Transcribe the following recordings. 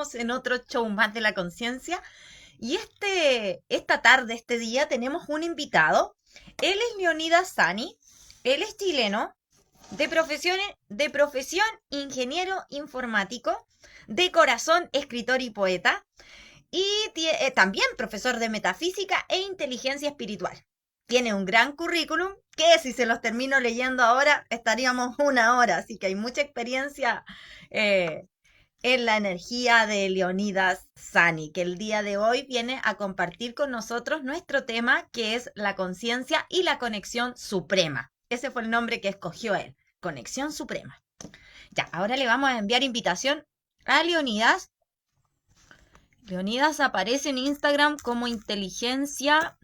estamos en otro show más de la conciencia y esta tarde, este día, tenemos un invitado. Él es Leonidas Sani, él es chileno, de profesión ingeniero informático, de corazón escritor y poeta, y también profesor de metafísica e inteligencia espiritual. Tiene un gran currículum que si se los termino leyendo ahora estaríamos una hora, así que hay mucha experiencia eh, en la energía de Leonidas Sani, que el día de hoy viene a compartir con nosotros nuestro tema, que es la conciencia y la conexión suprema. Ese fue el nombre que escogió él, Conexión Suprema. Ya, ahora le vamos a enviar invitación a Leonidas. Leonidas aparece en Instagram como inteligencia,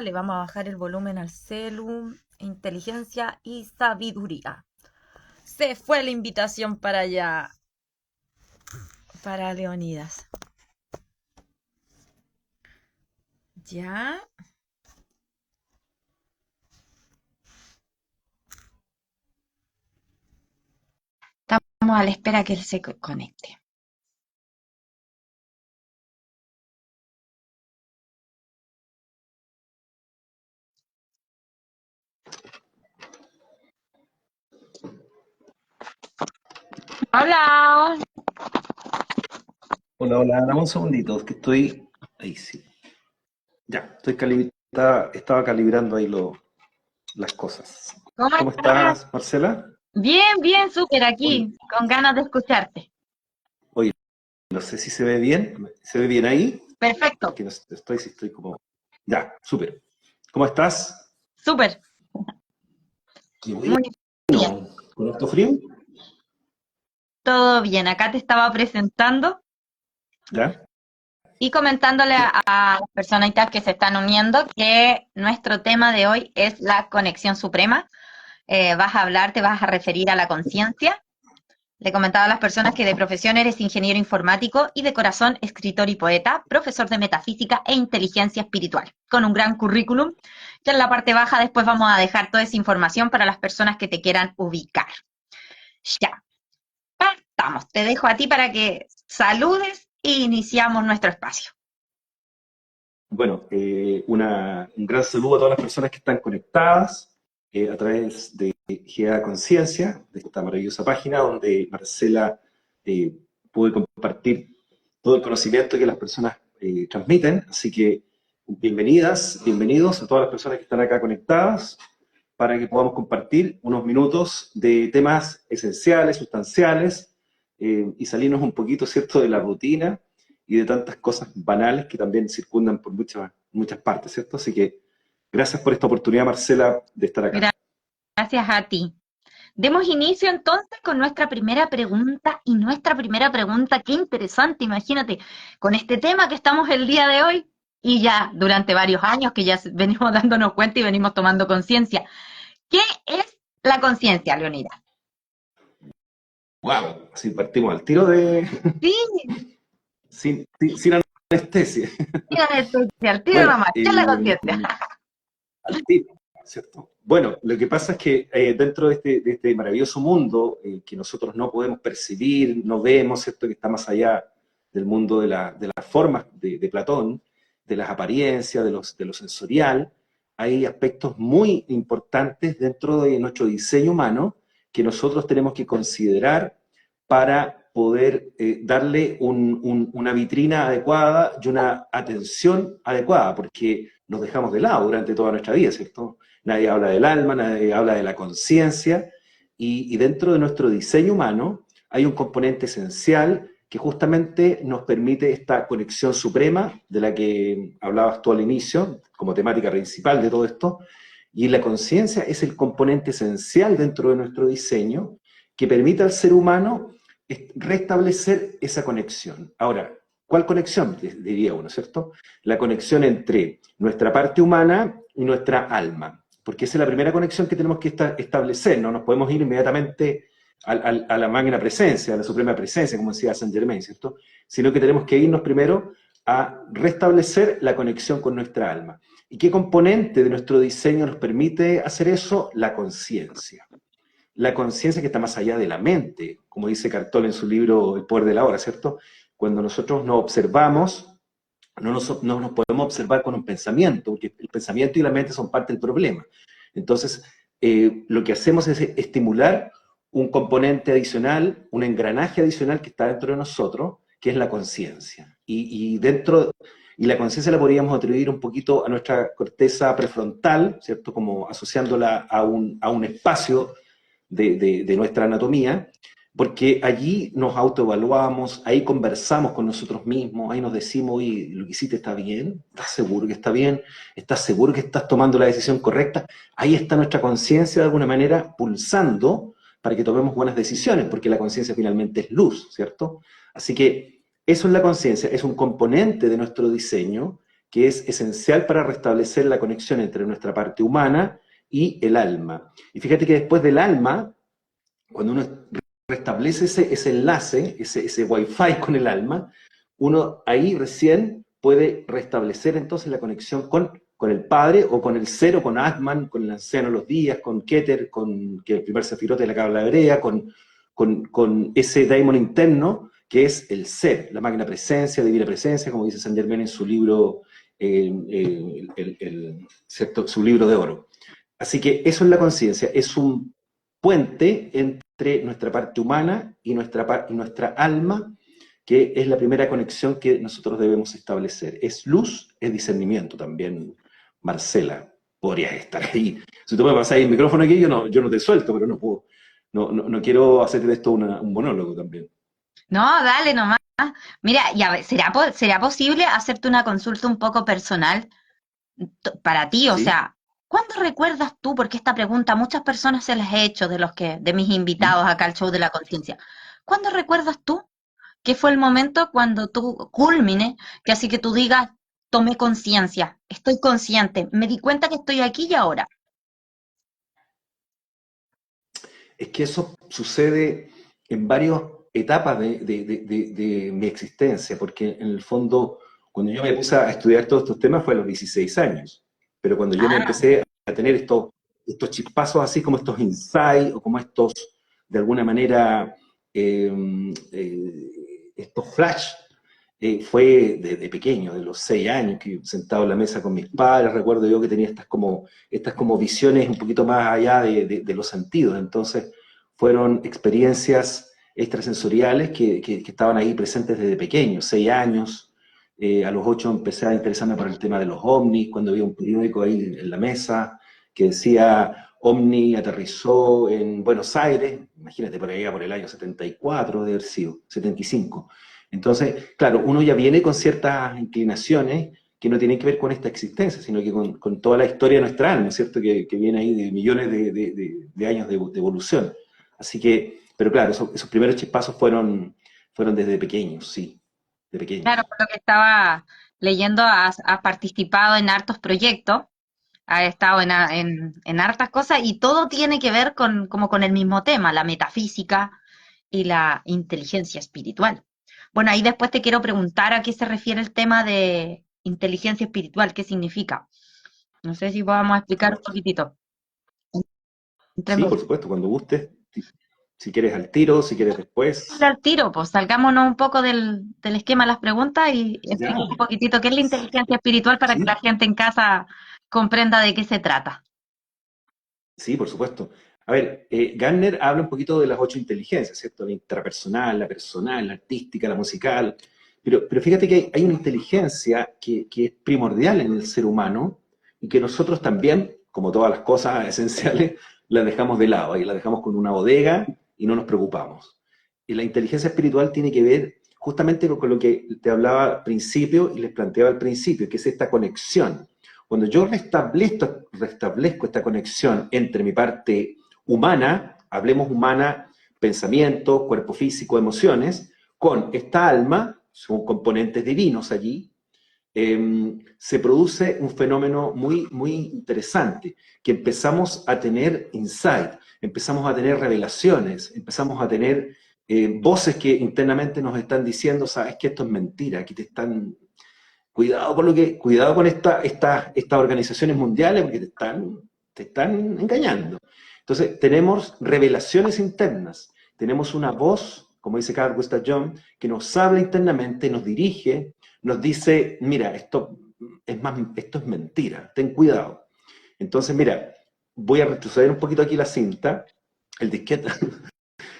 le vamos a bajar el volumen al celu, inteligencia y sabiduría. Se fue la invitación para allá, para Leonidas. Ya. Estamos a la espera que él se conecte. Hola. Hola, hola, dame un segundito, que estoy. Ahí sí. Ya, estaba calibrando ahí las cosas. ¿Cómo ¿Cómo estás? estás, Marcela? Bien, bien, súper Oye, aquí, con ganas de escucharte. oye, no sé si se ve bien. ¿Se ve bien ahí? Perfecto, Porque no estoy, si estoy como. Ya, súper. ¿Cómo estás? súper, Qué muy bien, bueno. ¿Con harto frío? todo bien. Acá te estaba presentando ¿Ya? y comentándole a las personitas que se están uniendo que nuestro tema de hoy es la conexión suprema. Te vas a referir a la conciencia. Le comentaba a las personas que de profesión eres ingeniero informático y de corazón escritor y poeta, profesor de metafísica e inteligencia espiritual, con un gran currículum. Ya en la parte baja después vamos a dejar toda esa información para las personas que te quieran ubicar. Ya, partamos. Te dejo a ti para que saludes e iniciamos nuestro espacio. Bueno, un gran saludo a todas las personas que están conectadas a través de GA Conciencia, de esta maravillosa página donde Marcela eh, puede compartir todo el conocimiento que las personas transmiten. Así que bienvenidas, bienvenidos a todas las personas que están acá conectadas para que podamos compartir unos minutos de temas esenciales, sustanciales y salirnos un poquito, ¿cierto?, de la rutina y de tantas cosas banales que también circundan por muchas partes, ¿cierto? Así que gracias por esta oportunidad, Marcela, de estar acá. Gracias a ti. Demos inicio entonces con nuestra primera pregunta y nuestra primera pregunta, qué interesante, imagínate, con este tema que estamos el día de hoy y ya durante varios años que ya venimos dándonos cuenta y venimos tomando conciencia. ¿Qué es la conciencia, Leonida? ¡Wow! Así partimos al tiro de... Sí, sin anestesia. al tiro Bueno, nomás, ¿qué es la conciencia? al tiro, ¿cierto? Bueno, lo que pasa es que dentro de este maravilloso mundo que nosotros no podemos percibir, no vemos, ¿cierto?, que está más allá del mundo de las formas de Platón, de las apariencias, de lo sensorial, hay aspectos muy importantes dentro de nuestro diseño humano que nosotros tenemos que considerar para poder darle una vitrina adecuada y una atención adecuada, porque nos dejamos de lado durante toda nuestra vida, ¿cierto? Nadie habla del alma, nadie habla de la conciencia, y dentro de nuestro diseño humano hay un componente esencial que justamente nos permite esta conexión suprema de la que hablabas tú al inicio, como temática principal de todo esto, y la conciencia es el componente esencial dentro de nuestro diseño que permite al ser humano restablecer esa conexión. Ahora, ¿cuál conexión? Diría uno, ¿cierto? La conexión entre nuestra parte humana y nuestra alma, porque esa es la primera conexión que tenemos que establecer, no nos podemos ir inmediatamente a la magna presencia, a la suprema presencia, como decía Saint Germain, ¿cierto? Sino que tenemos que irnos primero a restablecer la conexión con nuestra alma. ¿Y qué componente de nuestro diseño nos permite hacer eso? La conciencia. la conciencia que está más allá de la mente, como dice Cartol en su libro El poder de la hora, ¿cierto? Cuando nosotros nos observamos, no nos podemos observar con un pensamiento, porque el pensamiento y la mente son parte del problema. Entonces, lo que hacemos es estimular un componente adicional, un engranaje adicional que está dentro de nosotros, que es la conciencia. Y la conciencia la podríamos atribuir un poquito a nuestra corteza prefrontal, ¿cierto? Como asociándola a un espacio de nuestra anatomía, porque allí nos autoevaluamos, ahí conversamos con nosotros mismos, ahí nos decimos, oye, lo que hiciste está bien, ¿estás seguro que está bien? ¿Estás seguro que estás tomando la decisión correcta? Ahí está nuestra conciencia de alguna manera pulsando para que tomemos buenas decisiones, porque la conciencia finalmente es luz, ¿cierto? Así que eso es la conciencia, es un componente de nuestro diseño que es esencial para restablecer la conexión entre nuestra parte humana y el alma. Y fíjate que después del alma, cuando uno restablece ese enlace, ese wifi con el alma, uno ahí recién puede restablecer entonces la conexión con el Padre o con el Ser o con Atman, con el Anciano de los Días, con Keter, que el primer sefirote de la Cábala Hebrea, con ese daimon interno que es el Ser, la magna presencia, divina presencia, como dice Saint Germain en su libro, ¿cierto? Su libro de oro. Así que eso es la conciencia, es un puente entre nuestra parte humana y nuestra alma, que es la primera conexión que nosotros debemos establecer. Es luz, es discernimiento también, Marcela. Podrías estar ahí. Si tú me pasas el micrófono aquí, yo no te suelto, pero no puedo. No quiero hacer de esto un monólogo también. No, dale nomás. Mira, y a ver, ¿será posible hacerte una consulta un poco personal para ti? O ¿Sí? sea, ¿cuándo recuerdas tú? Porque esta pregunta a muchas personas se las he hecho de mis ¿Mm? invitados acá al show de la conciencia. ¿Cuándo recuerdas tú que fue el momento cuando tú culmine, que así que tú digas, tomé conciencia, estoy consciente, me di cuenta que estoy aquí y ahora? Es que eso sucede en varias etapas de mi existencia, porque en el fondo, cuando yo me puse a estudiar todos estos temas fue a los 16 años, pero cuando yo me Ah, empecé a tener estos chispazos así como estos insights o como estos, de alguna manera, estos flash, fue desde pequeño, de los 6 años, que sentado en la mesa con mis padres, recuerdo yo que tenía estas como visiones un poquito más allá de los sentidos. Entonces, fueron experiencias extrasensoriales que estaban ahí presentes desde pequeño, 6 años. A los 8 empecé a interesarme por el tema de los ovnis, cuando había un periódico ahí en la mesa que decía ovni aterrizó en Buenos Aires, imagínate por allá por el año 74 de haber sido, 75. Entonces, claro, uno ya viene con ciertas inclinaciones que no tienen que ver con esta existencia, sino que con toda la historia de nuestra alma, ¿cierto? Que viene ahí de millones de años de evolución. Así que, pero claro, esos primeros chispazos fueron desde pequeños, sí, de claro, pequeños. por lo que estaba leyendo, has participado en hartos proyectos, has estado en hartas cosas y todo tiene que ver como con el mismo tema, la metafísica y la inteligencia espiritual. Bueno, ahí después te quiero preguntar a qué se refiere el tema de inteligencia espiritual, qué significa. No sé si podamos Por explicar un supuesto. poquitito. Entre Sí, por medio. supuesto, cuando gustes, si quieres al tiro, si quieres después. Al tiro, pues salgámonos un poco del esquema de las preguntas y Ya, explique un poquitito qué es la inteligencia espiritual para que la sí, gente en casa comprenda de qué se trata. sí, por supuesto. A ver, Gardner habla un poquito de las 8 inteligencias, ¿cierto? La intrapersonal, la personal, la artística, la musical. Pero fíjate que hay una inteligencia que es primordial en el ser humano y que nosotros también, como todas las cosas esenciales, la dejamos de lado y la dejamos con una bodega y no nos preocupamos. Y la inteligencia espiritual tiene que ver justamente con lo que te hablaba al principio y les planteaba al principio, que es esta conexión. Cuando yo restablezco esta conexión entre mi parte humana, hablemos humana, pensamiento, cuerpo físico, emociones, con esta alma, son componentes divinos allí, se produce un fenómeno muy interesante, que empezamos a tener insight, empezamos a tener revelaciones, empezamos a tener voces que internamente nos están diciendo, sabes que esto es mentira, aquí te están cuidado con estas organizaciones mundiales porque te están engañando. Entonces, tenemos revelaciones internas, tenemos una voz, como dice Carl Gustav Jung, que nos habla internamente, nos dirige, nos dice, mira, esto es mentira, ten cuidado. Entonces, mira, voy a retroceder un poquito aquí la cinta, el disquete,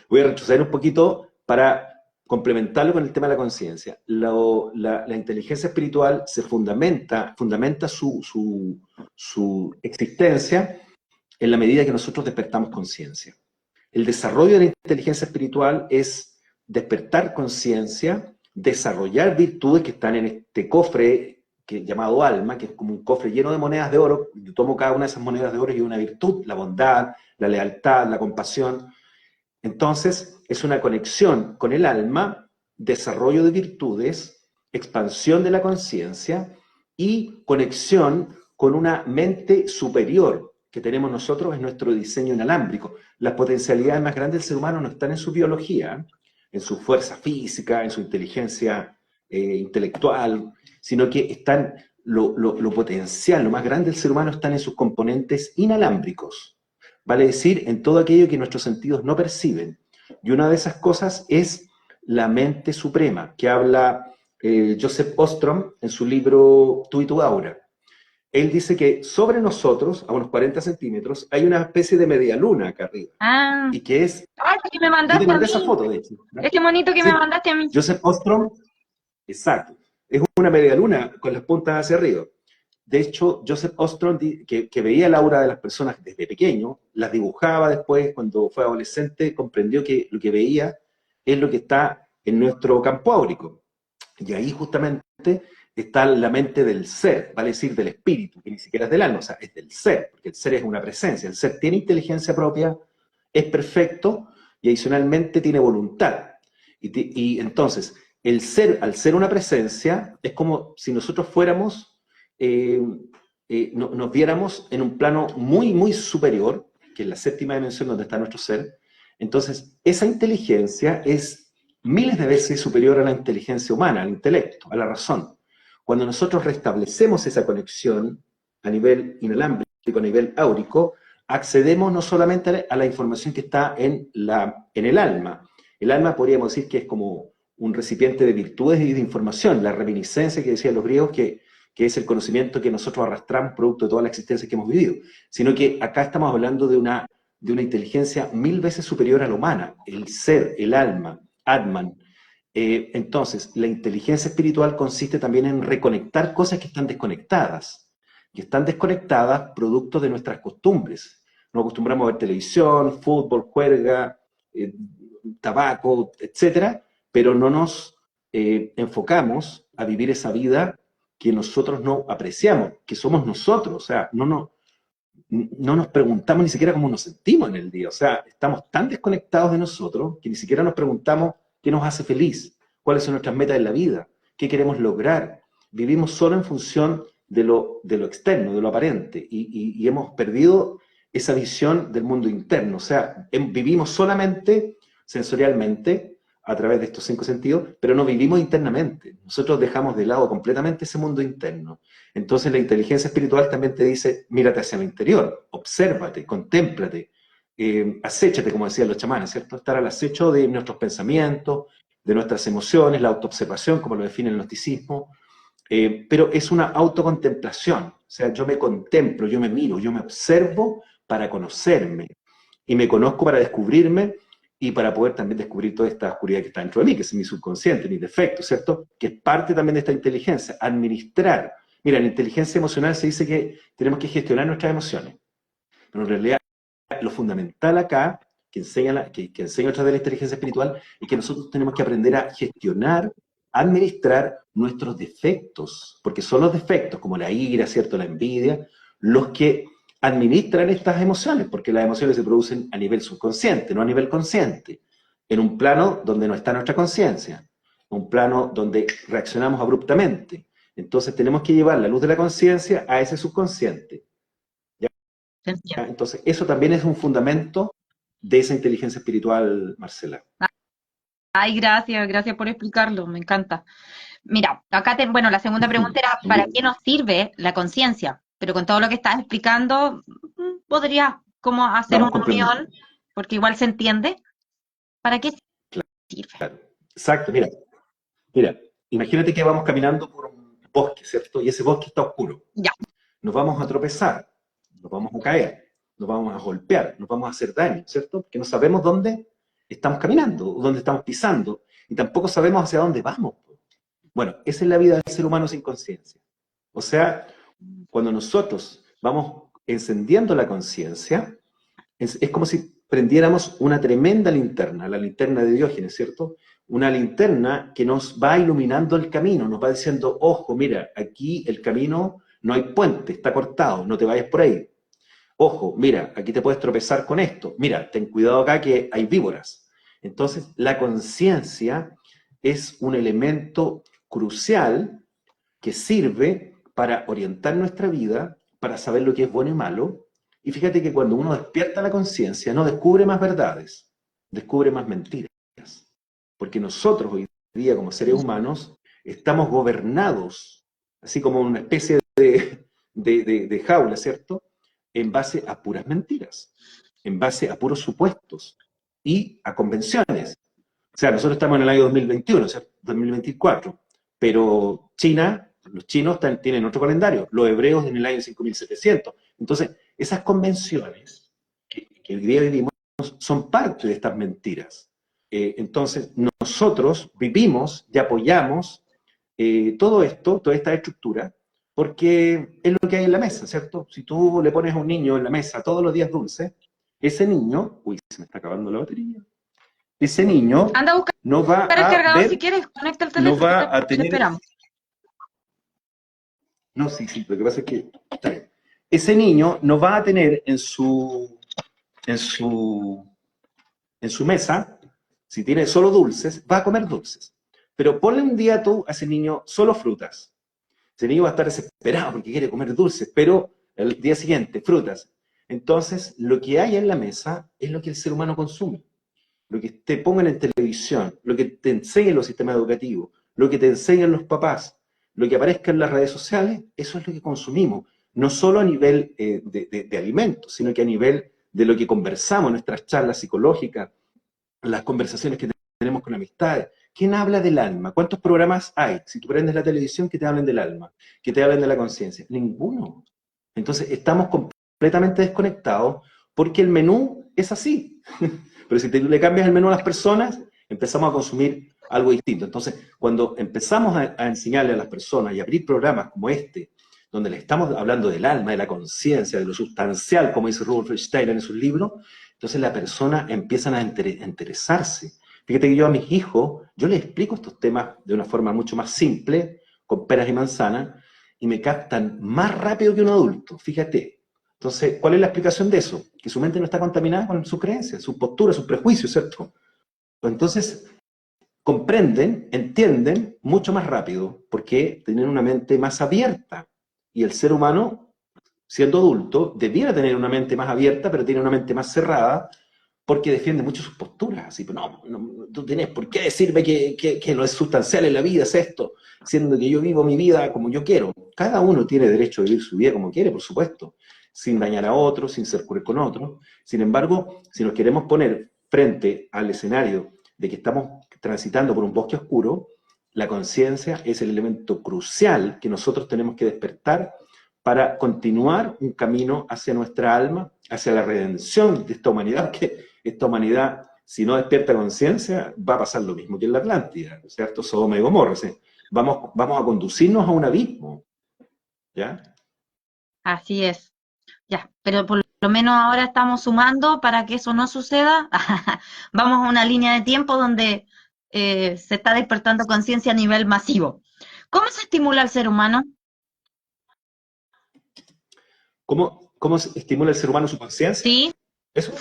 voy a retroceder un poquito para complementarlo con el tema de la conciencia. La inteligencia espiritual se fundamenta su existencia en la medida que nosotros despertamos conciencia. El desarrollo de la inteligencia espiritual es despertar conciencia, desarrollar virtudes que están en este cofre llamado alma, que es como un cofre lleno de monedas de oro. Yo tomo cada una de esas monedas de oro y una virtud, la bondad, la lealtad, la compasión. Entonces, es una conexión con el alma, desarrollo de virtudes, expansión de la conciencia y conexión con una mente superior que tenemos nosotros en nuestro diseño inalámbrico. Las potencialidades más grandes del ser humano no están en su biología, en su fuerza física, en su inteligencia intelectual, sino que están lo potencial, lo más grande del ser humano están en sus componentes inalámbricos. Vale decir, en todo aquello que nuestros sentidos no perciben. Y una de esas cosas es la mente suprema, que habla Joseph Ostrom en su libro Tú y tu aura. Él dice que sobre nosotros, a unos 40 centímetros, hay una especie de media luna acá arriba. Ah, Y que es... que me Yo te mandaste a mandé mí. esa foto, de hecho, ¿no? Ese monito que Sí, me mandaste a mí. Joseph Ostrom, exacto. Es una media luna con las puntas hacia arriba. De hecho, Joseph Ostrom, que veía el aura de las personas desde pequeño, las dibujaba después, cuando fue adolescente, comprendió que lo que veía es lo que está en nuestro campo áurico. Y ahí justamente está la mente del ser, vale decir del espíritu, que ni siquiera es del alma, o sea, es del ser, porque el ser es una presencia, el ser tiene inteligencia propia, es perfecto y adicionalmente tiene voluntad. Y entonces, el ser, al ser una presencia, es como si nosotros fuéramos, nos viéramos en un plano muy, muy superior, que es la séptima dimensión donde está nuestro ser. Entonces, esa inteligencia es miles de veces superior a la inteligencia humana, al intelecto, a la razón. Cuando nosotros restablecemos esa conexión a nivel inalámbrico, a nivel áurico, accedemos no solamente a la información que está en el alma. El alma podríamos decir que es como un recipiente de virtudes y de información, la reminiscencia que decían los griegos, que es el conocimiento que nosotros arrastramos producto de toda la existencia que hemos vivido, sino que acá estamos hablando de una inteligencia mil veces superior a la humana, el ser, el alma, Atman. Entonces, la inteligencia espiritual consiste también en reconectar cosas que están desconectadas producto de nuestras costumbres. Nos acostumbramos a ver televisión, fútbol, juerga, tabaco, etcétera, pero no nos enfocamos a vivir esa vida que nosotros no apreciamos, que somos nosotros, o sea, no nos preguntamos ni siquiera cómo nos sentimos en el día, o sea, estamos tan desconectados de nosotros que ni siquiera nos preguntamos qué nos hace feliz, cuáles son nuestras metas en la vida, qué queremos lograr. Vivimos solo en función de lo externo, de lo aparente, y hemos perdido esa visión del mundo interno, o sea, vivimos solamente sensorialmente a través de estos 5 sentidos, pero no vivimos internamente. Nosotros dejamos de lado completamente ese mundo interno. Entonces la inteligencia espiritual también te dice, mírate hacia el interior, obsérvate, contémplate, acéchate, como decían los chamanes, ¿cierto? Estar al acecho de nuestros pensamientos, de nuestras emociones, la autoobservación, como lo define el gnosticismo, pero es una autocontemplación, o sea, yo me contemplo, yo me miro, yo me observo para conocerme, y me conozco para descubrirme, y para poder también descubrir toda esta oscuridad que está dentro de mí, que es mi subconsciente, mis defectos, ¿cierto? Que es parte también de esta inteligencia, administrar. Mira, en inteligencia emocional se dice que tenemos que gestionar nuestras emociones, pero en realidad lo fundamental acá, que enseña, que enseña otra de la inteligencia espiritual, es que nosotros tenemos que aprender a gestionar, administrar nuestros defectos, porque son los defectos, como la ira, ¿cierto? La envidia, los que administran estas emociones, porque las emociones se producen a nivel subconsciente, no a nivel consciente, en un plano donde no está nuestra conciencia, un plano donde reaccionamos abruptamente. Entonces tenemos que llevar la luz de la conciencia a ese subconsciente. ¿Ya? Entonces eso también es un fundamento de esa inteligencia espiritual, Marcela. Ay, gracias por explicarlo, me encanta. Mira, acá bueno, la segunda pregunta era, ¿para qué nos sirve la conciencia? Pero con todo lo que estás explicando, podría cómo hacer Vamos una complementando. unión, porque igual se entiende. ¿Para qué sirve? Claro. Exacto, mira, imagínate que vamos caminando por un bosque, ¿cierto? Y ese bosque está oscuro. Ya. Nos vamos a tropezar, nos vamos a caer, nos vamos a golpear, nos vamos a hacer daño, ¿cierto? Porque no sabemos dónde estamos caminando, dónde estamos pisando, y tampoco sabemos hacia dónde vamos. Bueno, esa es la vida del ser humano sin conciencia. O sea, cuando nosotros vamos encendiendo la conciencia, es como si prendiéramos una tremenda linterna, la linterna de Diógenes, ¿cierto? Una linterna que nos va iluminando el camino, nos va diciendo, ojo, mira, aquí el camino no hay puente, está cortado, no te vayas por ahí. Ojo, mira, aquí te puedes tropezar con esto. Mira, ten cuidado acá que hay víboras. Entonces, la conciencia es un elemento crucial que sirve para orientar nuestra vida, para saber lo que es bueno y malo. Y fíjate que cuando uno despierta la conciencia, no descubre más verdades, descubre más mentiras. Porque nosotros hoy día, como seres humanos, estamos gobernados, así como una especie de jaula, ¿cierto? En base a puras mentiras, en base a puros supuestos y a convenciones. O sea, nosotros estamos en el año 2021, ¿cierto? 2024, pero China, los chinos tienen otro calendario, los hebreos en el año 5700. Entonces, esas convenciones que hoy día vivimos son parte de estas mentiras. Entonces, nosotros vivimos y apoyamos todo esto, toda esta estructura, porque es lo que hay en la mesa, ¿cierto? Si tú le pones a un niño en la mesa todos los días dulce, ese niño, uy, se me está acabando la batería, ese niño Anda a buscar no va el a cargador si ver, quieres, conecta el no teléfono, va a te tener, esperamos. no, sí, lo que pasa es que, está bien. Ese niño no va a tener en su, en su mesa, si tiene solo dulces, va a comer dulces. Pero ponle un día tú a ese niño solo frutas. Ese niño va a estar desesperado porque quiere comer dulces, pero el día siguiente, frutas. Entonces, lo que hay en la mesa es lo que el ser humano consume. Lo que te pongan en televisión, lo que te enseñen los sistemas educativos, lo que te enseñan los papás, lo que aparezca en las redes sociales, eso es lo que consumimos. No solo a nivel de alimentos, sino que a nivel de lo que conversamos, nuestras charlas psicológicas, las conversaciones que tenemos con amistades. ¿Quién habla del alma? ¿Cuántos programas hay? Si tú prendes la televisión, que te hablen del alma, que te hablen de la conciencia. Ninguno. Entonces, estamos completamente desconectados porque el menú es así. Pero si le cambias el menú a las personas, empezamos a consumir algo distinto. Entonces, cuando empezamos a enseñarle a las personas y abrir programas como este, donde le estamos hablando del alma, de la conciencia, de lo sustancial, como dice Rudolf Steiner en sus libros, entonces la persona empiezan a interesarse. Fíjate que yo a mis hijos, yo les explico estos temas de una forma mucho más simple, con peras y manzanas, y me captan más rápido que un adulto, fíjate. Entonces, ¿cuál es la explicación de eso? Que su mente no está contaminada con sus creencias, sus posturas, sus prejuicios, ¿cierto? Entonces, comprenden, entienden mucho más rápido, porque tienen una mente más abierta. Y el ser humano, siendo adulto, debiera tener una mente más abierta, pero tiene una mente más cerrada, porque defiende mucho sus posturas. Así, pero no, tú tenés por qué decirme que lo es sustancial en la vida es esto, siendo que yo vivo mi vida como yo quiero. Cada uno tiene derecho a vivir su vida como quiere, por supuesto, sin dañar a otros, sin ser cruel con otros. Sin embargo, si nos queremos poner frente al escenario de que estamos transitando por un bosque oscuro, la conciencia es el elemento crucial que nosotros tenemos que despertar para continuar un camino hacia nuestra alma, hacia la redención de esta humanidad, que esta humanidad, si no despierta conciencia, va a pasar lo mismo que en la Atlántida, ¿cierto? Sodoma y Gomorra, ¿sí? Vamos a conducirnos a un abismo, ¿ya? Así es. Ya, pero por lo menos ahora estamos sumando para que eso no suceda. Vamos a una línea de tiempo donde se está despertando conciencia a nivel masivo. ¿Cómo se estimula al ser humano? ¿Cómo estimula el ser humano su conciencia? Sí, ¿Eso?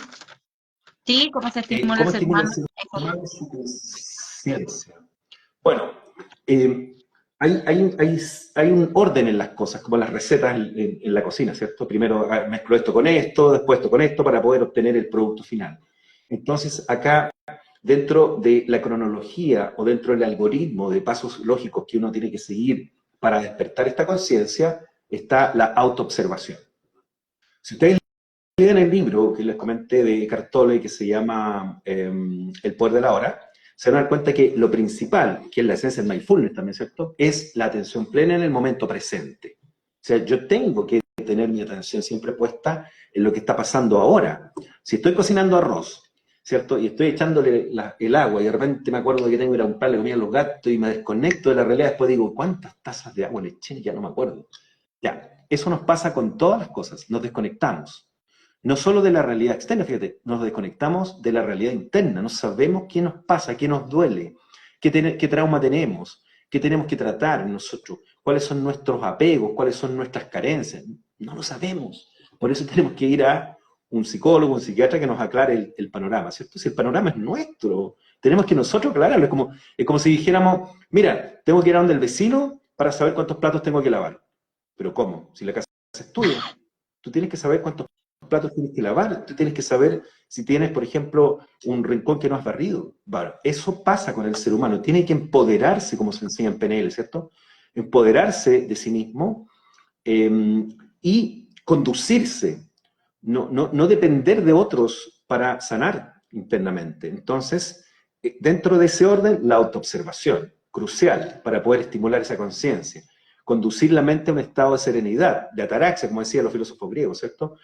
sí, ¿cómo se estimula al ¿Cómo ser estimula el humano? ser Eso. humano su conciencia? Bueno, eh, hay un orden en las cosas, como las recetas en la cocina, ¿cierto? Primero mezclo esto con esto, después esto con esto, para poder obtener el producto final. Entonces, acá, dentro de la cronología o dentro del algoritmo de pasos lógicos que uno tiene que seguir para despertar esta conciencia, está la autoobservación. Si ustedes en el libro que les comenté de Eckhart Tolle, que se llama El poder de la hora, se van a dar cuenta que lo principal, que es la esencia del mindfulness también, ¿cierto?, es la atención plena en el momento presente. O sea, yo tengo que tener mi atención siempre puesta en lo que está pasando ahora. Si estoy cocinando arroz, ¿cierto?, y estoy echándole el agua y de repente me acuerdo que tengo que ir a comprarle comida a los gatos y me desconecto de la realidad, después digo, ¿cuántas tazas de agua le eché? Ya no me acuerdo. Ya, eso nos pasa con todas las cosas, nos desconectamos. No solo de la realidad externa, fíjate, nos desconectamos de la realidad interna, no sabemos qué nos pasa, qué nos duele, qué trauma tenemos, qué tenemos que tratar en nosotros, cuáles son nuestros apegos, cuáles son nuestras carencias. No lo sabemos. Por eso tenemos que ir a un psicólogo, un psiquiatra que nos aclare el panorama, ¿cierto? Si el panorama es nuestro, tenemos que nosotros aclararlo. Es como si dijéramos, mira, tengo que ir a donde el vecino para saber cuántos platos tengo que lavar. ¿Pero cómo? Si la casa es tuya, tú tienes que saber cuántos platos tienes que lavar, tú tienes que saber si tienes, por ejemplo, un rincón que no has barrido. Bueno, eso pasa con el ser humano, tiene que empoderarse, como se enseña en PNL, ¿cierto? Empoderarse de sí mismo y conducirse, no depender de otros para sanar internamente. Entonces, dentro de ese orden, la autoobservación, crucial para poder estimular esa conciencia. Conducir la mente a un estado de serenidad, de ataraxia, como decían los filósofos griegos, ¿cierto?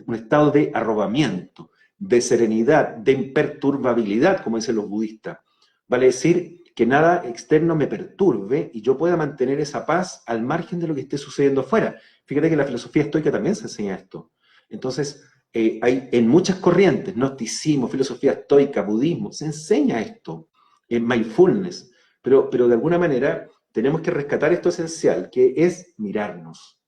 Un estado de arrobamiento, de serenidad, de imperturbabilidad, como dicen los budistas. Vale decir que nada externo me perturbe y yo pueda mantener esa paz al margen de lo que esté sucediendo afuera. Fíjate que en la filosofía estoica también se enseña esto. Entonces, hay en muchas corrientes, gnosticismo, filosofía estoica, budismo, se enseña esto, en mindfulness, pero de alguna manera tenemos que rescatar esto esencial, que es mirarnos,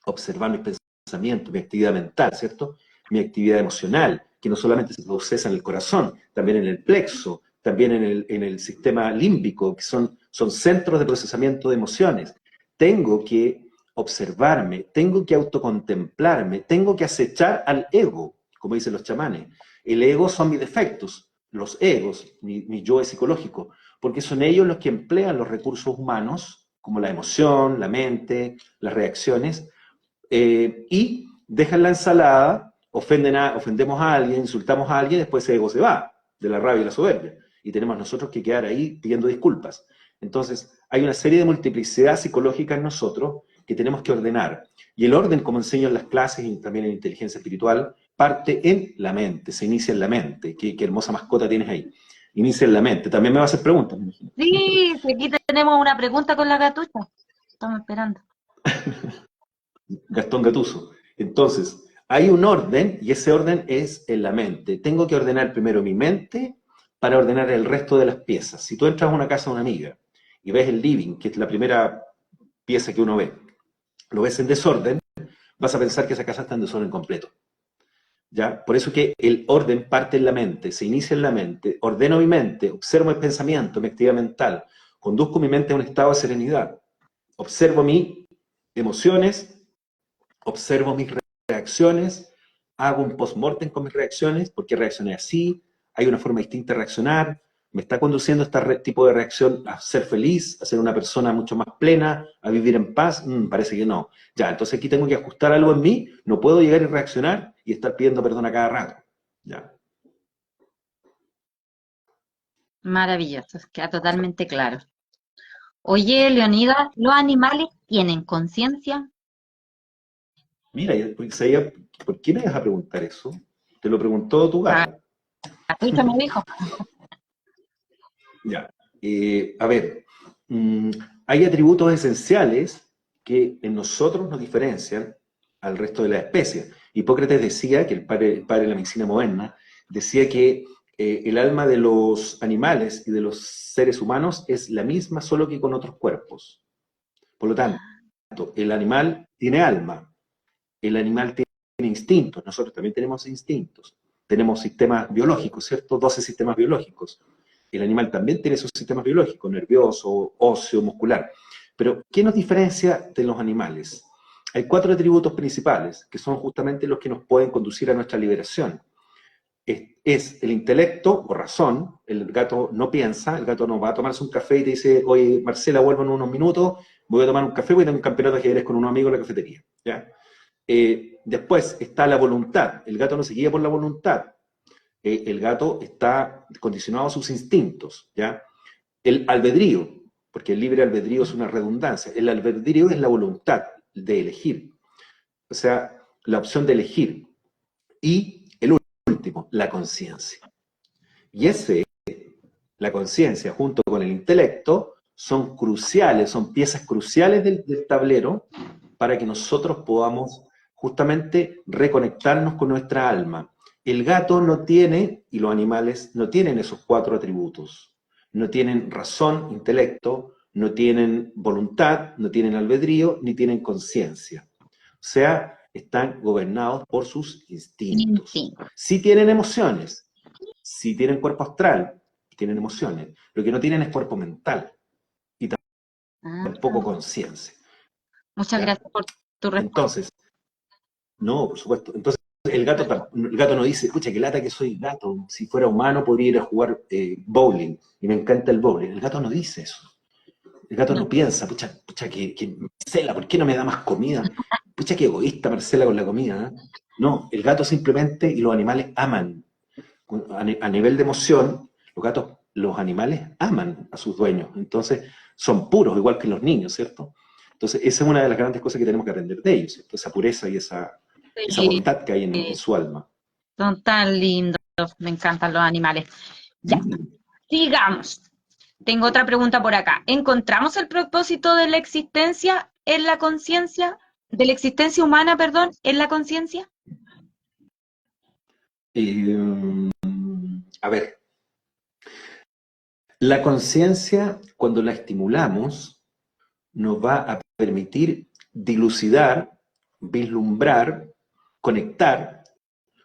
observar mis pensamientos, mi actividad mental, ¿cierto? Mi actividad emocional, que no solamente se procesa en el corazón, también en el plexo, también en el sistema límbico, que son centros de procesamiento de emociones. Tengo que observarme, tengo que autocontemplarme, tengo que acechar al ego, como dicen los chamanes. El ego son mis defectos, los egos, mi yo es psicológico, porque son ellos los que emplean los recursos humanos, como la emoción, la mente, las reacciones, y dejan la ensalada, ofendemos a alguien, insultamos a alguien, después ese ego se va, de la rabia y la soberbia, y tenemos nosotros que quedar ahí pidiendo disculpas. Entonces, hay una serie de multiplicidad psicológica en nosotros que tenemos que ordenar. Y el orden, como enseño en las clases y también en inteligencia espiritual, parte en la mente, se inicia en la mente. Qué hermosa mascota tienes ahí. Inicia en la mente. También me va a hacer preguntas, me imagino. Sí, aquí tenemos una pregunta con la gatucha. Estamos esperando. Gastón Gatuso. Entonces, hay un orden y ese orden es en la mente. Tengo que ordenar primero mi mente para ordenar el resto de las piezas. Si tú entras a una casa de una amiga y ves el living, que es la primera pieza que uno ve, lo ves en desorden, vas a pensar que esa casa está en desorden completo. ¿Ya? Por eso que el orden parte en la mente, se inicia en la mente, ordeno mi mente, observo el pensamiento, mi actividad mental, conduzco mi mente a un estado de serenidad, observo mis emociones, observo mis reacciones, hago un post-mortem con mis reacciones, porque reaccioné así, hay una forma distinta de reaccionar, me está conduciendo este tipo de reacción a ser feliz, a ser una persona mucho más plena, a vivir en paz, parece que no. Ya, entonces aquí tengo que ajustar algo en mí, no puedo llegar y reaccionar y estar pidiendo perdón a cada rato. Ya. Maravilloso, queda totalmente claro. Oye, Leonida, ¿los animales tienen conciencia? Mira, ¿por qué me vas a preguntar eso? Te lo preguntó tu gata. Gatucha me dijo. Ya. A ver, hay atributos esenciales que en nosotros nos diferencian al resto de las especies. Hipócrates decía, que el padre de la medicina moderna, decía que el alma de los animales y de los seres humanos es la misma, solo que con otros cuerpos. Por lo tanto, el animal tiene alma, el animal tiene instintos, nosotros también tenemos instintos. Tenemos sistemas biológicos, ¿cierto? 12 sistemas biológicos. El animal también tiene sus sistemas biológicos, nervioso, óseo, muscular. Pero, ¿qué nos diferencia de los animales? Hay 4 atributos principales, que son justamente los que nos pueden conducir a nuestra liberación. Es el intelecto o razón, el gato no piensa, el gato no va a tomarse un café y te dice, oye, Marcela, vuelvo en unos minutos, voy a tomar un café, voy a tener un campeonato de ajedrez con unos amigos en la cafetería. ¿Ya? Después está la voluntad. El gato no se guía por la voluntad. El gato está condicionado a sus instintos, ¿ya? El albedrío, porque el libre albedrío es una redundancia. El albedrío es la voluntad de elegir, o sea, la opción de elegir. Y el último, la conciencia. Y la conciencia junto con el intelecto son cruciales, son piezas cruciales del tablero para que nosotros podamos justamente reconectarnos con nuestra alma. El gato no tiene, y los animales no tienen esos 4 atributos. No tienen razón, intelecto, no tienen voluntad, no tienen albedrío, ni tienen conciencia. O sea, están gobernados por sus instintos. Sí tienen emociones, sí tienen cuerpo astral, tienen emociones. Lo que no tienen es cuerpo mental y tampoco conciencia. Muchas gracias por tu respuesta. Entonces, no, por supuesto. Entonces, el gato no dice, escucha, que lata que soy gato. Si fuera humano podría ir a jugar bowling. Y me encanta el bowling. El gato no dice eso. El gato no piensa, pucha que Marcela, ¿por qué no me da más comida? Pucha, que egoísta Marcela con la comida. No, el gato simplemente, y los animales aman. A nivel de emoción, los animales aman a sus dueños. Entonces, son puros, igual que los niños, ¿cierto? Entonces, esa es una de las grandes cosas que tenemos que aprender de ellos, ¿cierto? Esa pureza y esa bondad que hay en su alma. Son tan lindos, me encantan los animales. Ya, sigamos. Tengo otra pregunta por acá. ¿Encontramos el propósito de la existencia en la conciencia? ¿De la existencia humana, perdón, en la conciencia? A ver, la conciencia, cuando la estimulamos, nos va a permitir dilucidar, vislumbrar, conectar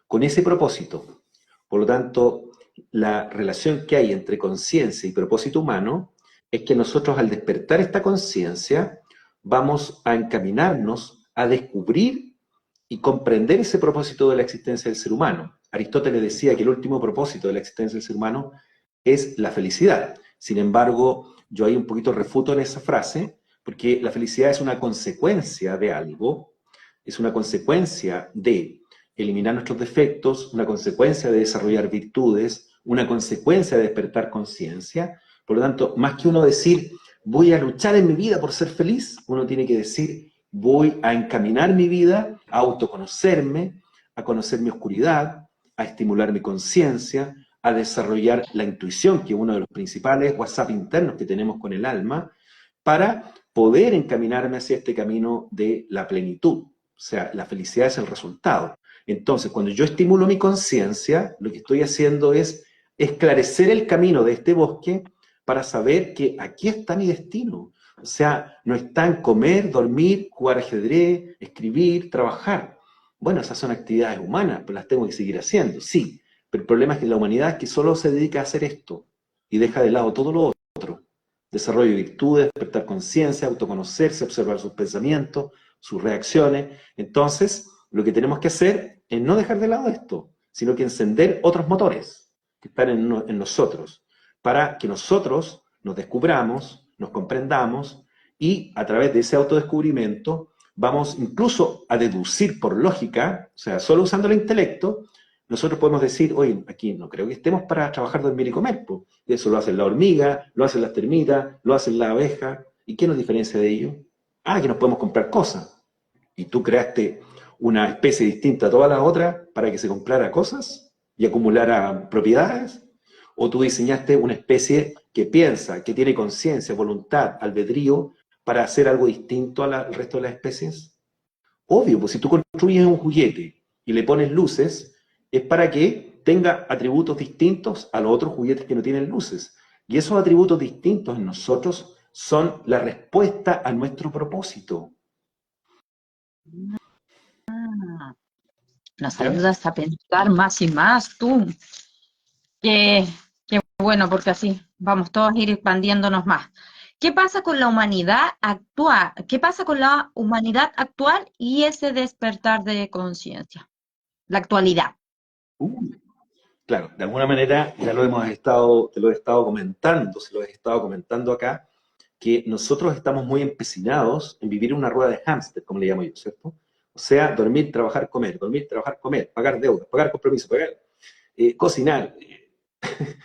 con ese propósito. Por lo tanto, la relación que hay entre conciencia y propósito humano es que nosotros al despertar esta conciencia vamos a encaminarnos a descubrir y comprender ese propósito de la existencia del ser humano. Aristóteles decía que el último propósito de la existencia del ser humano es la felicidad. Sin embargo, yo ahí un poquito refuto en esa frase, porque la felicidad es una consecuencia de algo, es una consecuencia de eliminar nuestros defectos, una consecuencia de desarrollar virtudes, una consecuencia de despertar conciencia. Por lo tanto, más que uno decir, voy a luchar en mi vida por ser feliz, uno tiene que decir, voy a encaminar mi vida a autoconocerme, a conocer mi oscuridad, a estimular mi conciencia, a desarrollar la intuición, que es uno de los principales WhatsApp internos que tenemos con el alma, para poder encaminarme hacia este camino de la plenitud. O sea, la felicidad es el resultado. Entonces, cuando yo estimulo mi conciencia, lo que estoy haciendo es esclarecer el camino de este bosque para saber que aquí está mi destino. O sea, no está en comer, dormir, jugar ajedrez, escribir, trabajar. Bueno, esas son actividades humanas, pero las tengo que seguir haciendo, sí. Pero el problema es que la humanidad es que solo se dedica a hacer esto y deja de lado todo lo otro. Desarrollo de virtudes, despertar conciencia, autoconocerse, observar sus pensamientos, sus reacciones. Entonces, lo que tenemos que hacer es no dejar de lado esto, sino que encender otros motores que están en nosotros, para que nosotros nos descubramos, nos comprendamos, y a través de ese autodescubrimiento vamos incluso a deducir por lógica, o sea, solo usando el intelecto, nosotros podemos decir, oye, aquí no creo que estemos para trabajar, dormir y comer, pues. Eso lo hace la hormiga, lo hacen las termitas, lo hacen la abeja. ¿Y qué nos diferencia de ello? Ah, que nos podemos comprar cosas. Y tú creaste una especie distinta a todas las otras para que se comprara cosas y acumulara propiedades. O tú diseñaste una especie que piensa, que tiene conciencia, voluntad, albedrío, para hacer algo distinto al resto de las especies. Obvio, pues si tú construyes un juguete y le pones luces, es para que tenga atributos distintos a los otros juguetes que no tienen luces. Y esos atributos distintos en nosotros son la respuesta a nuestro propósito. Nos ayudas a pensar más y más, tú. Qué bueno, porque así vamos todos a ir expandiéndonos más. ¿Qué pasa con la humanidad actual? ¿Qué pasa con la humanidad actual y ese despertar de conciencia? La actualidad. Claro, de alguna manera ya te lo he estado comentando, se lo he estado comentando acá, que nosotros estamos muy empecinados en vivir una rueda de hámster, como le llamo yo, ¿cierto? O sea, dormir, trabajar, comer, pagar deudas, pagar compromisos, cocinar,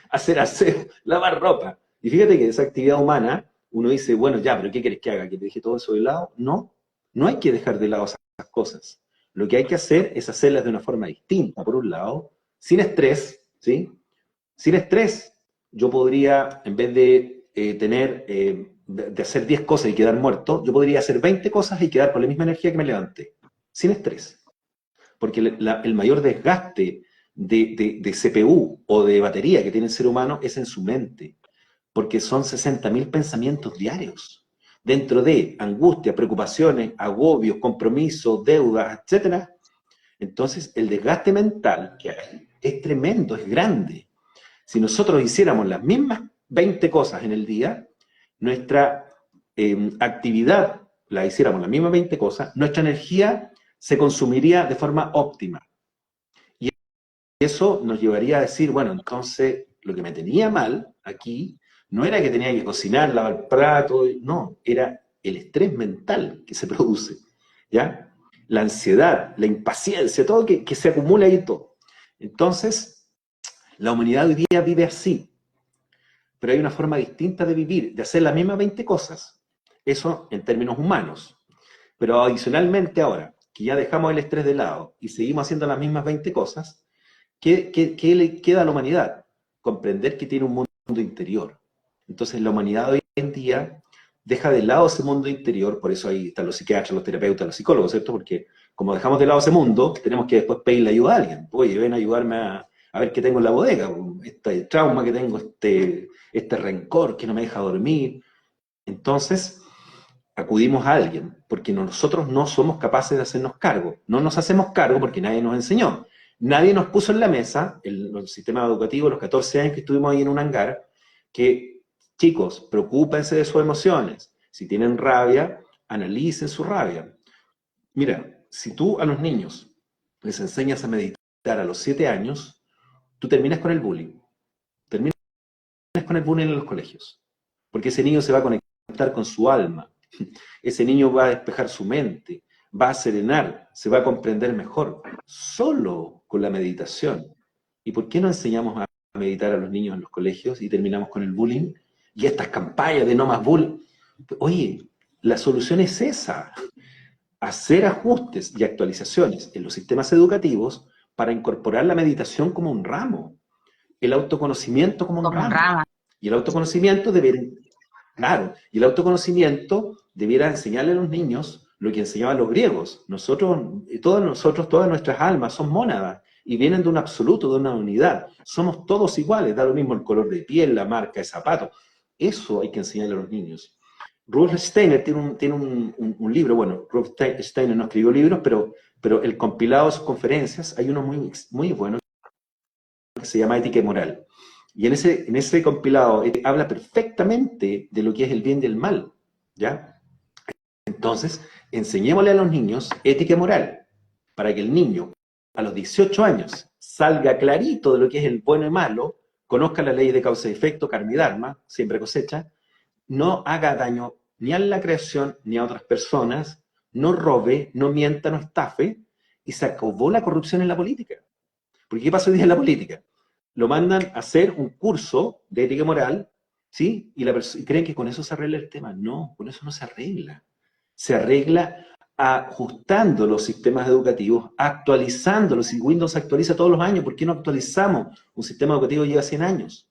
hacer aseo, lavar ropa. Y fíjate que esa actividad humana, uno dice, bueno, ya, pero ¿qué quieres que haga? ¿Que te deje todo eso de lado? No, no hay que dejar de lado esas cosas. Lo que hay que hacer es hacerlas de una forma distinta, por un lado, sin estrés, ¿sí? Sin estrés, yo podría, en vez de de hacer 10 cosas y quedar muerto, yo podría hacer 20 cosas y quedar con la misma energía que me levanté, sin estrés. Porque el mayor desgaste de CPU o de batería que tiene el ser humano es en su mente, porque son 60.000 pensamientos diarios, dentro de angustia, preocupaciones, agobios, compromisos, deudas, etcétera. Entonces, el desgaste mental que hay es tremendo, es grande. Si nosotros hiciéramos las mismas 20 cosas en el día, nuestra actividad, la hiciéramos las mismas 20 cosas, nuestra energía se consumiría de forma óptima. Y eso nos llevaría a decir, bueno, entonces lo que me tenía mal aquí no era que tenía que cocinar, lavar plato, no, era el estrés mental que se produce, ¿ya? La ansiedad, la impaciencia, todo que se acumula ahí todo. Entonces, la humanidad hoy día vive así, pero hay una forma distinta de vivir, de hacer las mismas 20 cosas. Eso en términos humanos. Pero adicionalmente ahora, que ya dejamos el estrés de lado y seguimos haciendo las mismas 20 cosas, ¿qué le queda a la humanidad? Comprender que tiene un mundo interior. Entonces la humanidad hoy en día deja de lado ese mundo interior, por eso ahí están los psiquiatras, los terapeutas, los psicólogos, ¿cierto? Porque como dejamos de lado ese mundo, tenemos que después pedirle ayuda a alguien. Oye, ven a ayudarme a ver qué tengo en la bodega, este trauma que tengo, este rencor que no me deja dormir. Entonces, acudimos a alguien, porque nosotros no somos capaces de hacernos cargo. No nos hacemos cargo porque nadie nos enseñó. Nadie nos puso en la mesa, el sistema educativo, los 14 años que estuvimos ahí en un hangar, que, chicos, preocúpense de sus emociones. Si tienen rabia, analicen su rabia. Mira, si tú a los niños les enseñas a meditar a los 7 años, tú terminas con el bullying. Terminas con el bullying en los colegios. Porque ese niño se va a conectar con su alma. Ese niño va a despejar su mente, va a serenar, se va a comprender mejor, solo con la meditación. ¿Y por qué no enseñamos a meditar a los niños en los colegios y terminamos con el bullying? Y estas campañas de no más bullying. Oye, la solución es esa, hacer ajustes y actualizaciones en los sistemas educativos para incorporar la meditación como un ramo, el autoconocimiento como un ramo. Y el autoconocimiento y el autoconocimiento debiera enseñarle a los niños lo que enseñaban los griegos. Todas nuestras almas son mónadas y vienen de un absoluto, de una unidad. Somos todos iguales, da lo mismo el color de piel, la marca de zapato. Eso hay que enseñarle a los niños. Rudolf Steiner tiene un libro, bueno, Rudolf Steiner no escribió libros, pero el compilado de sus conferencias, hay uno muy bueno que se llama Ética y Moral. Y en ese compilado habla perfectamente de lo que es el bien y el mal, ¿ya? Entonces, enseñémosle a los niños ética y moral, para que el niño, a los 18 años, salga clarito de lo que es el bueno y malo, conozca la ley de causa y efecto, karma y dharma, siempre cosecha, no haga daño ni a la creación ni a otras personas, no robe, no mienta, no estafe, y se acabó la corrupción en la política. Porque ¿qué pasa hoy día en la política? Lo mandan a hacer un curso de ética y moral, ¿sí? Y creen que con eso se arregla el tema. No, con eso no se arregla. Se arregla ajustando los sistemas educativos, actualizándolos. Si Windows actualiza todos los años, ¿por qué no actualizamos un sistema educativo que lleva 100 años?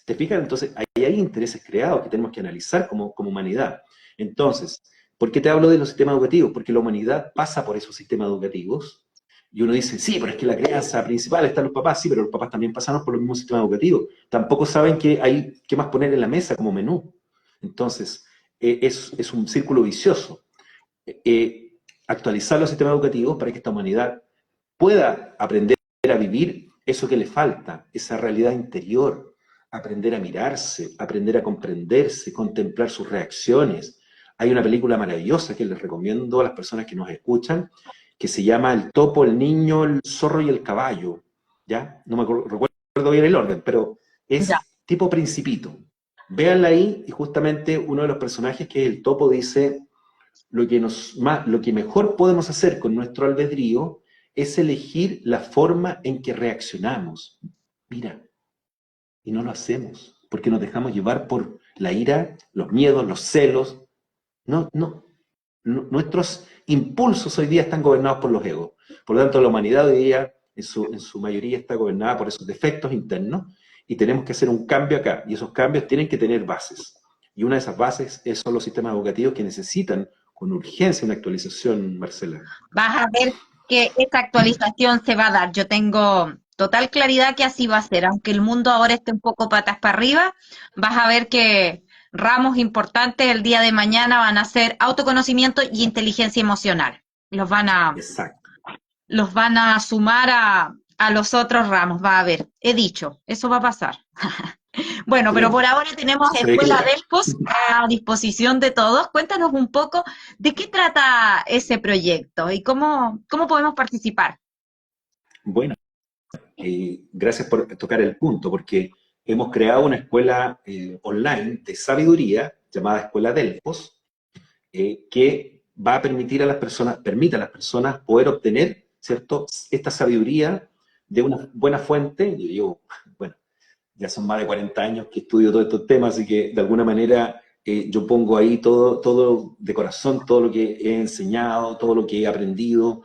¿Te fijas? Entonces, ahí hay intereses creados que tenemos que analizar como humanidad. Entonces, ¿por qué te hablo de los sistemas educativos? Porque la humanidad pasa por esos sistemas educativos. Y uno dice, sí, pero es que la crianza principal están los papás. Sí, pero los papás también pasamos por los mismos sistemas educativos. Tampoco saben qué más poner en la mesa como menú. Entonces, es un círculo vicioso. Actualizar los sistemas educativos para que esta humanidad pueda aprender a vivir eso que le falta, esa realidad interior, aprender a mirarse, aprender a comprenderse, contemplar sus reacciones. Hay una película maravillosa que les recomiendo a las personas que nos escuchan, que se llama El topo, el niño, el zorro y el caballo, ¿ya? No me recuerdo bien el orden, pero es tipo Principito. Véanla ahí y justamente uno de los personajes, que es el topo, dice, lo que mejor podemos hacer con nuestro albedrío es elegir la forma en que reaccionamos. Mira, y no lo hacemos, porque nos dejamos llevar por la ira, los miedos, los celos. Nuestros impulsos hoy día están gobernados por los egos. Por lo tanto, la humanidad hoy día, en su mayoría, está gobernada por esos defectos internos, y tenemos que hacer un cambio acá, y esos cambios tienen que tener bases. Y una de esas bases son los sistemas educativos que necesitan con urgencia una actualización, Marcela. Vas a ver que esta actualización se va a dar. Yo tengo total claridad que así va a ser. Aunque el mundo ahora esté un poco patas para arriba, vas a ver que ramos importantes el día de mañana van a ser autoconocimiento y inteligencia emocional. Exacto. Los van a sumar a los otros ramos. Va a ver, he dicho, eso va a pasar. Bueno, pero por ahora tenemos Escuela Delfos a disposición de todos. Cuéntanos un poco de qué trata ese proyecto y cómo podemos participar. Bueno, gracias por tocar el punto, porque hemos creado una escuela online de sabiduría llamada Escuela Delfos, que va a permite a las personas poder obtener, ¿cierto?, esta sabiduría de una buena fuente. Bueno, ya son más de 40 años que estudio todos estos temas, así que de alguna manera yo pongo ahí todo de corazón, todo lo que he enseñado, todo lo que he aprendido,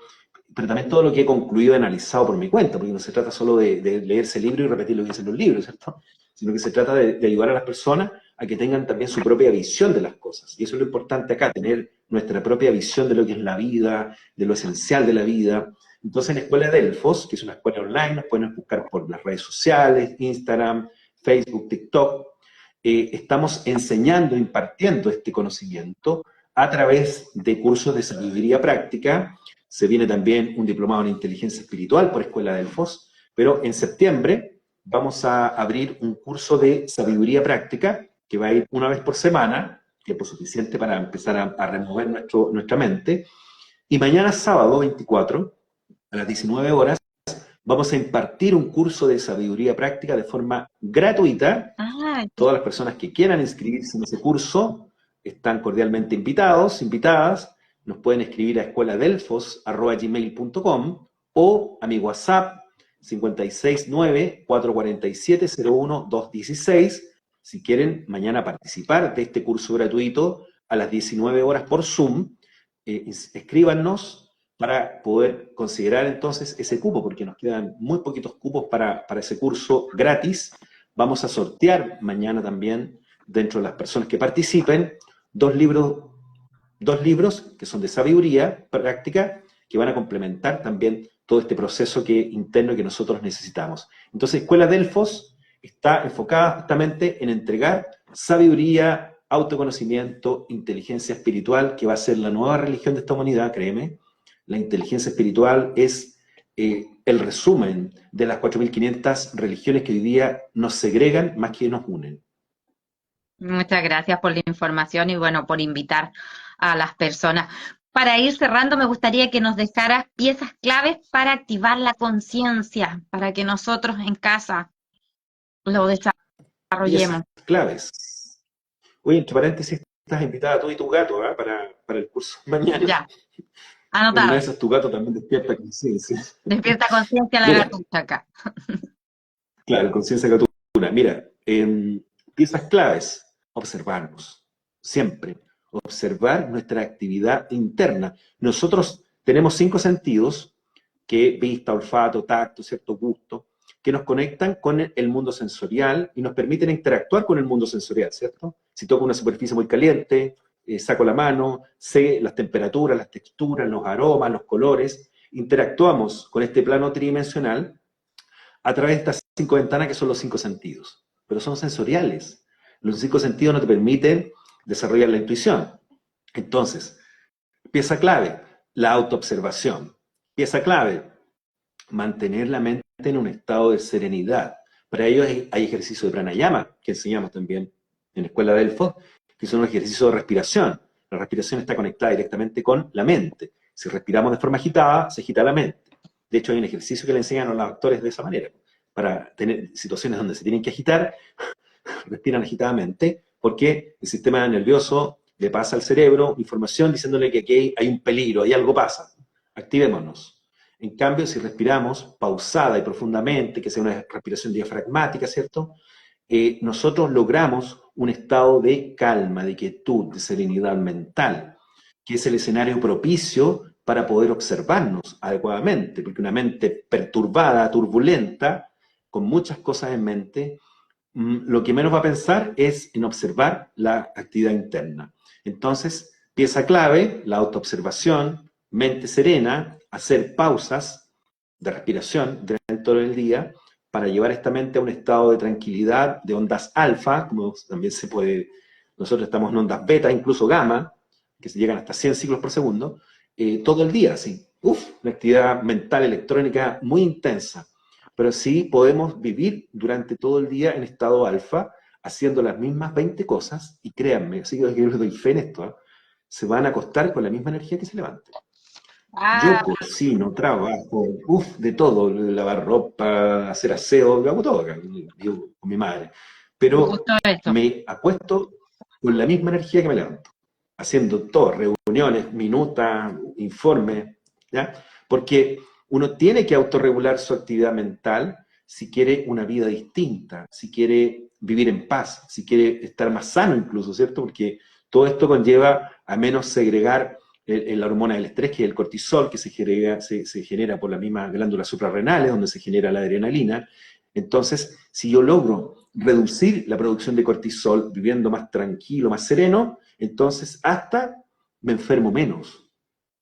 pero también todo lo que he concluido y analizado por mi cuenta, porque no se trata solo de leerse el libro y repetir lo que dicen los libros, ¿cierto? Sino que se trata de ayudar a las personas a que tengan también su propia visión de las cosas. Y eso es lo importante acá, tener nuestra propia visión de lo que es la vida, de lo esencial de la vida. Entonces, en la Escuela Delfos, que es una escuela online, nos pueden buscar por las redes sociales, Instagram, Facebook, TikTok. Estamos enseñando, impartiendo este conocimiento a través de cursos de sabiduría práctica. Se viene también un diplomado en inteligencia espiritual por Escuela Delfos, pero en septiembre vamos a abrir un curso de sabiduría práctica que va a ir una vez por semana, tiempo suficiente para empezar a remover nuestra mente. Y mañana sábado 24, a las 19 horas, vamos a impartir un curso de sabiduría práctica de forma gratuita. Todas las personas que quieran inscribirse en ese curso están cordialmente invitadas. Nos pueden escribir a escueladelfos@gmail.com o a mi WhatsApp 569-447-01216. Si quieren mañana participar de este curso gratuito a las 19 horas por Zoom, escríbanos para poder considerar entonces ese cupo, porque nos quedan muy poquitos cupos para ese curso gratis. Vamos a sortear mañana también, dentro de las personas que participen, dos libros que son de sabiduría práctica, que van a complementar también todo este proceso interno que nosotros necesitamos. Entonces, Escuela Delfos está enfocada justamente en entregar sabiduría, autoconocimiento, inteligencia espiritual, que va a ser la nueva religión de esta humanidad, créeme. La inteligencia espiritual es el resumen de las 4.500 religiones que hoy día nos segregan más que nos unen. Muchas gracias por la información y bueno, por invitar a las personas. Para ir cerrando, me gustaría que nos dejaras piezas claves para activar la conciencia, para que nosotros en casa lo desarrollemos. Piezas claves. Oye, entre paréntesis, estás invitada tú y tu gato para el curso mañana. Ya, anotado. Una de esas, tu gato también despierta conciencia. Despierta conciencia la gatucha acá. Claro, conciencia gatuna. Mira, piezas claves, observarnos, siempre. Observar nuestra actividad interna. Nosotros tenemos 5 sentidos, que vista, olfato, tacto, cierto gusto, que nos conectan con el mundo sensorial y nos permiten interactuar con el mundo sensorial, ¿cierto? Si toco una superficie muy caliente, saco la mano, sé las temperaturas, las texturas, los aromas, los colores, interactuamos con este plano tridimensional a través de estas 5 ventanas que son los 5 sentidos, pero son sensoriales. Los 5 sentidos no te permiten desarrollar la intuición. Entonces, pieza clave, la autoobservación. Pieza clave, mantener la mente en un estado de serenidad. Para ello hay ejercicios de pranayama, que enseñamos también en la Escuela Delfos, que son los ejercicios de respiración. La respiración está conectada directamente con la mente. Si respiramos de forma agitada, se agita la mente. De hecho, hay un ejercicio que le enseñan a los actores de esa manera. Para tener situaciones donde se tienen que agitar, respiran agitadamente, porque el sistema nervioso le pasa al cerebro información diciéndole que aquí hay un peligro, hay algo pasa. Activémonos. En cambio, si respiramos pausada y profundamente, que sea una respiración diafragmática, ¿cierto? Nosotros logramos un estado de calma, de quietud, de serenidad mental, que es el escenario propicio para poder observarnos adecuadamente, porque una mente perturbada, turbulenta, con muchas cosas en mente, lo que menos va a pensar es en observar la actividad interna. Entonces, pieza clave, la autoobservación, mente serena, hacer pausas de respiración dentro del día para llevar esta mente a un estado de tranquilidad, de ondas alfa, como también se puede, nosotros estamos en ondas beta, incluso gamma, que se llegan hasta 100 ciclos por segundo, todo el día, sí. Una actividad mental electrónica muy intensa. Pero sí podemos vivir durante todo el día en estado alfa, haciendo las mismas 20 cosas, y créanme, así que yo les doy fe en esto, se van a acostar con la misma energía que se levanten. Yo Ah, cocino, trabajo, de todo, lavar ropa, hacer aseo, lo hago todo acá, vivo con mi madre. me Pero gustó esto. me acuesto con la misma energía que me levanto, haciendo todo, reuniones, minutas, informes, ¿ya? Porque uno tiene que autorregular su actividad mental si quiere una vida distinta, si quiere vivir en paz, si quiere estar más sano incluso, ¿cierto? Porque todo esto conlleva a menos segregar la hormona del estrés, que es el cortisol, que se genera por las mismas glándulas suprarrenales, donde se genera la adrenalina. Entonces, si yo logro reducir la producción de cortisol viviendo más tranquilo, más sereno, entonces hasta me enfermo menos.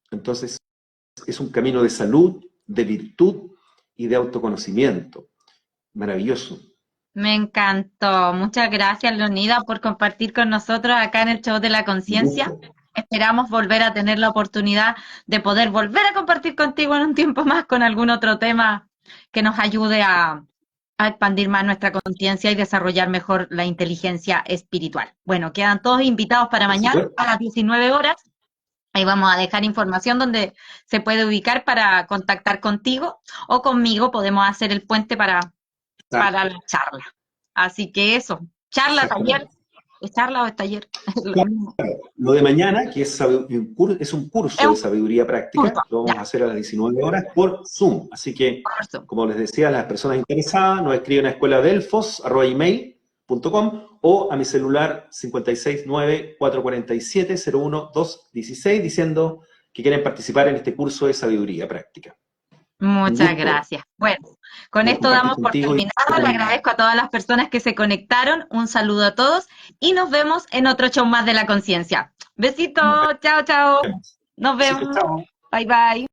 Entonces, es un camino de salud, de virtud y de autoconocimiento. Maravilloso. Me encantó. Muchas gracias, Leonida, por compartir con nosotros acá en el Show de la Un Conciencia. gusto. Esperamos volver a tener la oportunidad de poder volver a compartir contigo en un tiempo más con algún otro tema que nos ayude a expandir más nuestra conciencia y desarrollar mejor la inteligencia espiritual. Bueno, quedan todos invitados para Por mañana supuesto. a las 19 horas. Ahí vamos a dejar información donde se puede ubicar para contactar contigo o conmigo. Podemos hacer el puente para la charla. Así que eso, charla, taller, Exactamente. ¿es charla o es taller? Es lo Claro, mismo. lo de mañana, que es un Es curso de un sabiduría curso, práctica, lo ya, vamos a hacer a las 19 horas por Zoom. Así que, curso. como les decía, las personas interesadas nos escriben a escueladelfos@email.com o a mi celular 569-447-01216 diciendo que quieren participar en este curso de sabiduría práctica. Un Muchas gusto gracias. Bueno, con poder esto compartir damos por contigo. terminado. Le agradezco a todas las personas que se conectaron. Un saludo a todos y nos vemos en otro show más de la conciencia. Nos Besitos, chao, chao. vemos. Nos Besitos, vemos. chao. Bye, bye.